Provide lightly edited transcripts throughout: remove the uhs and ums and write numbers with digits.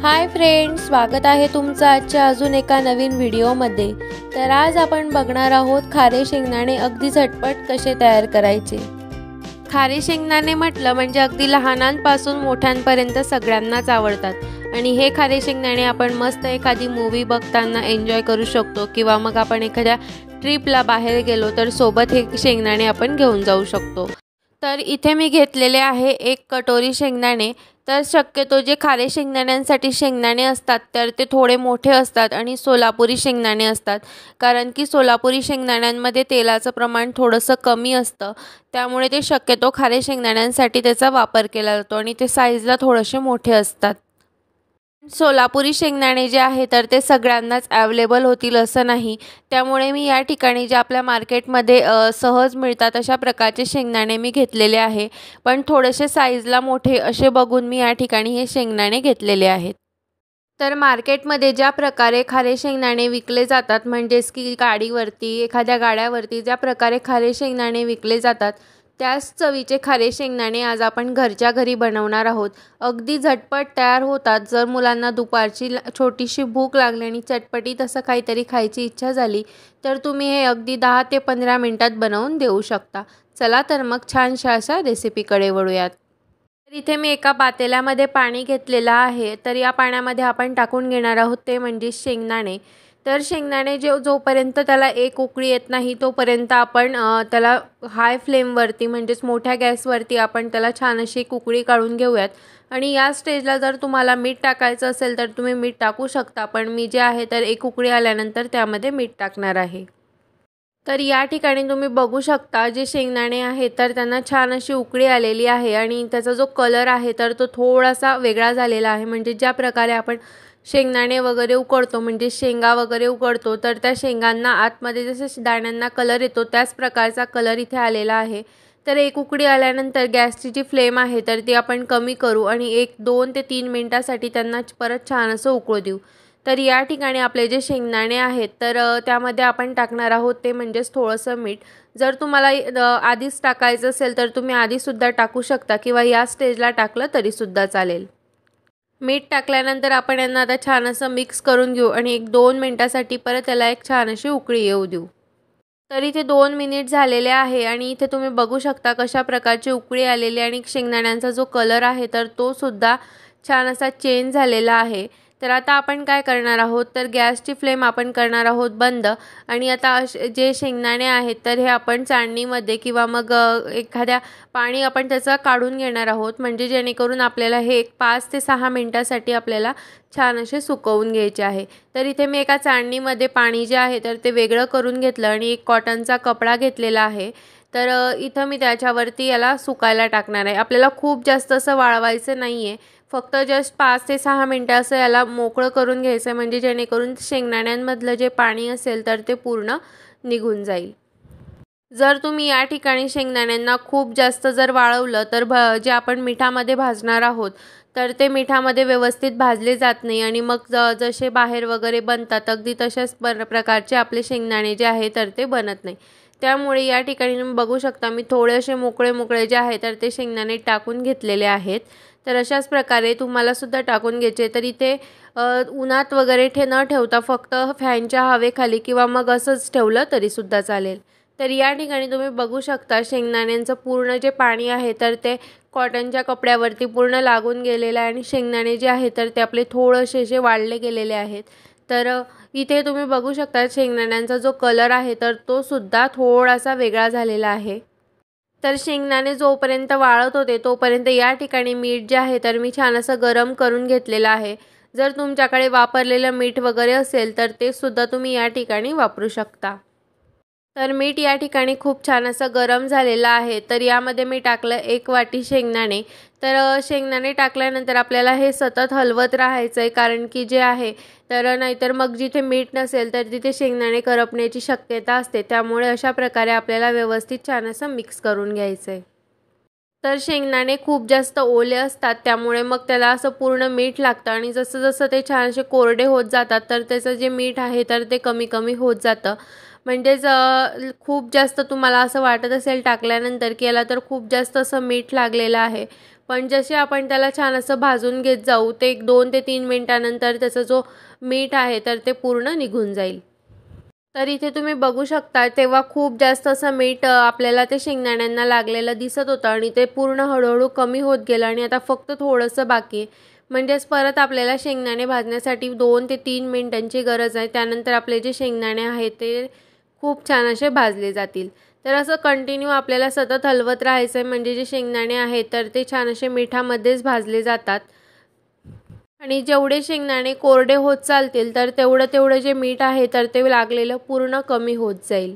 Hi friends, स्वागत आहे तुमचं आजच्या अजून एका नवीन व्हिडिओमध्ये। तर आज आपण बघणार आहोत खारे शेंगदाणे अगदी झटपट कसे तयार करायचे। खारे शेंगदाणे म्हटलं म्हणजे अगदी लहानांपासून मोठ्यांपर्यंत सगळ्यांनाच आवडतात आणि हे खारे शेंगदाणे आपण मस्त एखादी मूवी बघताना एन्जॉय करू शकतो किंवा मग आपण एखाद्या ट्रिपला बाहेर गेलो तर सोबत हे शेंगदाणे आपण घेऊन जाऊ शकतो। तर इथे मी घेतलेले आहे 1 कटोरी शेंगदाणे। तर शक्यतो जे खारे शेंगदाण्यांसाठी शेंगदाणे असतात तर ते थोडे मोठे असतात आणि सोलापुरी शेंगदाणे असतात, कारण की सोलापुरी शेंगदाण्यांमध्ये तेलाचं प्रमाण थोडंसं कमी असतं, त्यामुळे ते शक्यतो खारे शेंगदाण्यांसाठी त्याचा वापर केला जातो आणि ते साईजला थोडेसे मोठे असतात। सोलापुरी शेंगदाणे जे आहे तर ते सगळ्यांनाच अवेलेबल होतील असं नाही, त्यामुळे मी या ठिकाणी जे आपल्या मार्केटमध्ये सहज मिळतात अशा प्रकारचे शेंगदाणे मी घेतलेले आहे, पण थोडेसे साईजला मोठे असे बघून मी या ठिकाणी हे शेंगदाणे घेतलेले आहेत। तर मार्केटमध्ये ज्या प्रकारे खारे शेंगदाणे विकले जातात, म्हणजेच की गाडीवरती एखाद्या गाड्यावरती ज्या प्रकारे खारे शेंगदाणे विकले जातात त्याच चवीचे खारे शेंगदाणे आज आपण घरच्या घरी बनवणार आहोत। अगदी झटपट तयार होतात। जर मुलांना दुपारची छोटीशी भूक लागली आणि चटपटीत असं काहीतरी खायची इच्छा झाली तर तुम्ही हे अगदी 10 ते 15 मिनिटात बनवून देऊ शकता। चला तर मग छानशा अशा रेसिपीकडे वळूयात। तर इथे मी एका पातेल्यामध्ये पाणी घेतलेलं आहे। तर या पाण्यामध्ये आपण टाकून घेणार आहोत ते म्हणजे शेंगदाणे। तर शेंगदाणे जोपर्यंत त्याला एक उकळी येत नाही तोपर्यंत आपण त्याला हाय फ्लेमवरती म्हणजेच मोठ्या गॅसवरती आपण त्याला छान अशी एक उकळी काढून घेऊयात। आणि या स्टेजला जर तुम्हाला मीठ टाकायचं असेल तर तुम्ही मीठ टाकू शकता, पण मी जे आहे तर एक उकळी आल्यानंतर त्यामध्ये मीठ टाकणार आहे। तर या ठिकाणी तुम्ही बघू शकता जे शेंगदाणे आहेत तर त्यांना छान अशी उकळी आलेली आहे आणि त्याचा जो कलर आहे तर तो थोडासा वेगळा झालेला आहे। म्हणजे ज्या प्रकारे आपण शेंगदाणे वगैरे उकडतो म्हणजे शेंगा वगैरे उकडतो तर त्या शेंगांना आतमध्ये जसं दाण्यांना कलर येतो त्याच प्रकारचा कलर इथे आलेला आहे। तर एक उकळी आल्यानंतर गॅसची जी फ्लेम आहे तर ती आपण कमी करू आणि 1-2 ते 3 मिनिटासाठी त्यांना परत छान असं उकळू देऊ। तर या ठिकाणी आपले जे शेंगदाणे आहेत तर त्यामध्ये आपण टाकणार आहोत ते म्हणजेच थोडंसं मीठ। जर तुम्हाला आधीच टाकायचं असेल तर तुम्ही आधीसुद्धा टाकू शकता किंवा या स्टेजला टाकलं तरीसुद्धा चालेल। मीठ टाकल्यानंतर आपण यांना आता छान असं मिक्स करून घेऊ आणि 1-2 मिनिटासाठी परत त्याला एक छान अशी उकळी येऊ देऊ। तर इथे 2 मिनिट झालेले आहे आणि इथे तुम्ही बघू शकता कशा प्रकारची उकळी आलेली आणि शेंगदाण्यांचा जो कलर आहे तर तो सुद्धा छान असा चेंज झालेला आहे। तर आता आपण काय करणार आहोत तर गॅसची फ्लेम आपण करणार आहोत बंद आणि आता जे शेंगदाणे आहेत तर हे आपण चाळणीमध्ये किंवा मग एखाद्या पाणी आपण त्याचा काढून घेणार आहोत, म्हणजे जेणेकरून आपल्याला हे 5 ते 6 मिनिटासाठी आपल्याला छान असे सुकवून घ्यायचे आहे। तर इथे मी एका चाळणीमध्ये पाणी जे आहे तर ते वेगळं करून घेतलं आणि एक कॉटनचा कपडा घेतलेला आहे। तर इथं मी त्याच्यावरती याला सुकायला टाकणार आहे। आपल्याला खूप जास्त असं वाळवायचं नाही आहे, फक्त जस्ट 5 ते 6 मिनिटं असं याला मोकळं करून घ्यायचं आहे, म्हणजे जेणेकरून शेंगदाण्यांमधलं जे पाणी असेल तर ते पूर्ण निघून जाईल। जर तुम्ही या ठिकाणी शेंगदाण्यांना खूप जास्त जर वाळवलं तर जे आपण मिठामध्ये भाजणार आहोत तर ते मिठामध्ये व्यवस्थित भाजले जात नाही आणि मग जसे बाहेर वगैरे बनतात अगदी तशाच प्रकारचे आपले शेंगदाणे जे आहे तर ते बनत नाही। त्यामुळे या ठिकाणी तुम्ही बघू शकता मी थोडेसे मोकळे जे आहे तर ते शेंगदाणे टाकून घेतलेले आहेत। तर अशाच प्रकारे तुम्हाला सुद्धा टाकून घ्यायचे। तर इथे उन्हात वगैरे न ठेवता फक्त फॅनच्या हवेखाली किंवा मग असंच ठेवलं तरीसुद्धा चालेल। तर या ठिकाणी तुम्ही बघू शकता शेंगदाण्यांचं पूर्ण जे पाणी आहे तर ते कॉटनच्या कपड्यावरती पूर्ण लागून गेलेलं आहे आणि शेंगदाणे जे आहे तर ते आपले थोडेसे असे वाळले गेलेले आहेत। तर इथे तुम्ही बघू शकता शेंगदाण्यांचा जो कलर आहे तर तो सुद्धा थोडासा वेगळा झालेला आहे। तर शेंगदाणे जोपर्यंत वाळत होते तोपर्यंत या ठिकाणी मीठ जे आहे तर मी छान असं गरम करून घेतलेलं आहे। जर तुमच्याकडे वापरलेलं मीठ वगैरे असेल तर ते सुद्धा तुम्ही या ठिकाणी वापरू शकता। तर मीठ या ठिकाणी खूप छान असं गरम झालेलं आहे। तर यामध्ये मी टाकलं 1 वाटी शेंगदाणे। तर शेंगदाणे टाकल्यानंतर आपल्याला हे सतत हलवत राहायचं आहे, कारण की जे आहे तर नाहीतर मग जिथे मीठ नसेल तर तिथे शेंगदाणे करपण्याची शक्यता असते, त्यामुळे अशा प्रकारे आपल्याला व्यवस्थित छान असं मिक्स करून घ्यायचं आहे। तर शेंगदाणे खूप जास्त ओले असतात त्यामुळे मग त्याला असं पूर्ण मीठ लागतं आणि जसं जसं ते छान असे कोरडे होत जातात तर त्याचं जे मीठ आहे तर ते कमी कमी होत जातं। म्हणजेच खूप जास्त तुम्हाला असं वाटत असेल टाकल्यानंतर की याला तर खूप जास्त असं मीठ लागलेलं आहे, पण जसे आपण त्याला छान असं भाजून घेत जाऊ ते 2 ते 3 मिनिटानंतर त्याचा जो मीठ आहे तर ते पूर्ण निघून जाईल। तर इथे तुम्ही बघू शकता तेव्हा खूप जास्त असं मीठ आपल्याला ते शेंगदाण्यांना लागलेलं दिसत होतं आणि ते पूर्ण हळूहळू कमी होत गेलं आणि आता फक्त थोडंसं बाकी आहे। म्हणजेच परत आपल्याला शेंगदाणे भाजण्यासाठी 2 ते 3 मिनिटांची गरज आहे। त्यानंतर आपले जे शेंगदाणे आहेत ते खूप छान असे भाजले जातील। तर असं कंटिन्यू आपल्याला सतत हलवत राहायचं आहे म्हणजे जे शेंगदाणे आहेत तर ते छान असे मिठामध्येच भाजले जातात आणि जेवढे शेंगदाणे कोरडे होत चालतील तर तेवढं जे मीठ आहे तर ते लागलेलं पूर्ण कमी होत जाईल।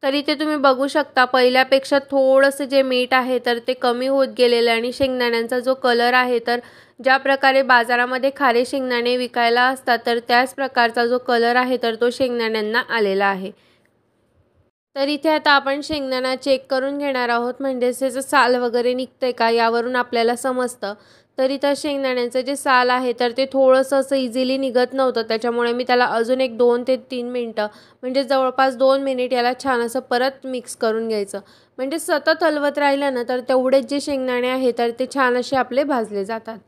तर इथे तुम्ही बघू शकता पहिल्यापेक्षा थोडंसं जे मीठ आहे तर ते कमी होत गेलेलं आणि शेंगदाण्यांचा जो कलर आहे तर ज्या प्रकारे बाजारामध्ये खारे शेंगदाणे विकायला असतात तर त्याच प्रकारचा जो कलर आहे तर तो शेंगदाण्यांना आलेला आहे। तर इथे आता आपण शेंगदाणा चेक करून घेणार आहोत म्हणजे त्याचं साल वगैरे निघतंय का यावरून आपल्याला समजतं। तर इथं शेंगदाण्याचं जे साल आहे तर ते थोडंसं असं इझिली निघत नव्हतं त्याच्यामुळे मी त्याला अजून एक 2 ते 3 मिनिटं म्हणजे जवळपास 2 मिनिट याला छान असं परत मिक्स करून घ्यायचं। म्हणजे सतत हलवत राहिलं ना तर तेवढेच जे शेंगदाणे आहे तर ते छान असे आपले भाजले जातात।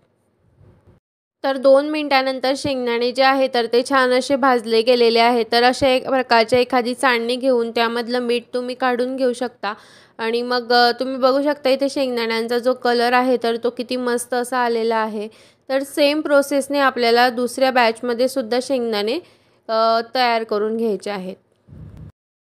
तर 2 मिनिटानंतर शेंगदाणे जे आहे तर ते छान असे भाजले गेलेले आहेत। तर अशा एक प्रकारची एखादी चाळणी घेऊन त्यामधलं मीठ तुम्ही काढून घेऊ शकता आणि मग तुम्ही बघू शकता इथे शेंगदाण्यांचा जो कलर आहे तर तो किती मस्त असा आलेला आहे। तर सेम प्रोसेसने आपल्याला दुसऱ्या बॅचमध्ये सुद्धा शेंगदाणे तयार करून घ्यायचे आहेत।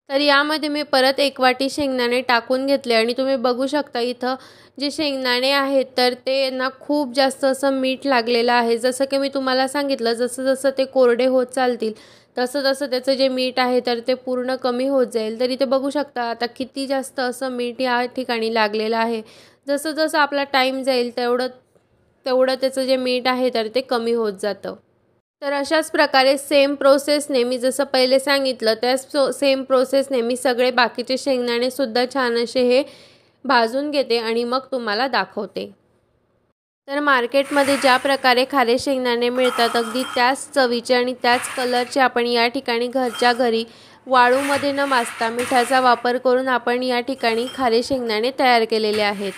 तर यामध्ये मी परत 1 वाटी शेंगदाणे टाकून घेतले आणि तुम्ही बघू शकता इथं जे शेंगदाणे आहेत तर ते ना खूप जास्त असं मीठ लागलेलं आहे। जसं की मी तुम्हाला सांगितलं जसं ते कोरडे होत चालतील तसं त्याचं जे मीठ आहे तर ते पूर्ण कमी होत जाईल। तर इथे बघू शकता आता किती जास्त असं मीठ या ठिकाणी लागलेलं आहे। जसं आपला टाईम जाईल तेवढं त्याचं जे मीठ आहे तर ते कमी होत जातं। तर अशाच प्रकारे सेम प्रोसेसने मी जसं पहिले सांगितलं त्याच सेम प्रोसेसने मी सगळे बाकीचे शेंगदाणे सुद्धा छान असे हे भाजून घेते आणि मग तुम्हाला दाखवते। तर मार्केटमध्ये ज्या प्रकारे खारे शेंगदाणे मिळतात अगदी त्याच चवीचे आणि त्याच कलरचे आपण या ठिकाणी घरच्या घरी वाळूमध्ये न भाजता मिठाचा वापर करून आपण या ठिकाणी खारे शेंगदाणे तयार केलेले आहेत।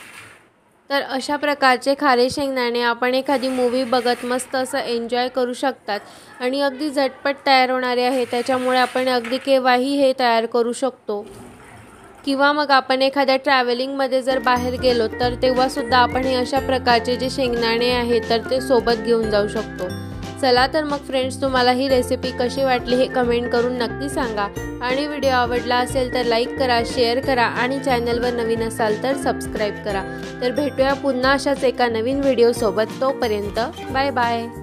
तर अशा प्रकारचे खारे शेंगदाणे आपण एखादी मूवी बघत मस्त असं एन्जॉय करू शकतात आणि अगदी झटपट तयार होणारे आहे त्याच्यामुळे आपण अगदी केव्हाही हे तयार करू शकतो किंवा मग आपण एखाद्या ट्रॅव्हलिंगमध्ये जर बाहेर गेलो तर तेव्हासुद्धा आपण हे अशा प्रकारचे जे शेंगदाणे आहेत तर ते सोबत घेऊन जाऊ शकतो। चला तर मग फ्रेंड्स तुम्हाला ही रेसिपी कशी वाटली हे कमेंट करून नक्की सांगा आणि व्हिडिओ आवडला असेल तर लाईक करा, शेअर करा आणि चॅनलवर नवीन असाल तर सबस्क्राईब करा। तर भेटूया पुन्हा अशाच एका नवीन व्हिडिओसोबत, तोपर्यंत बाय बाय।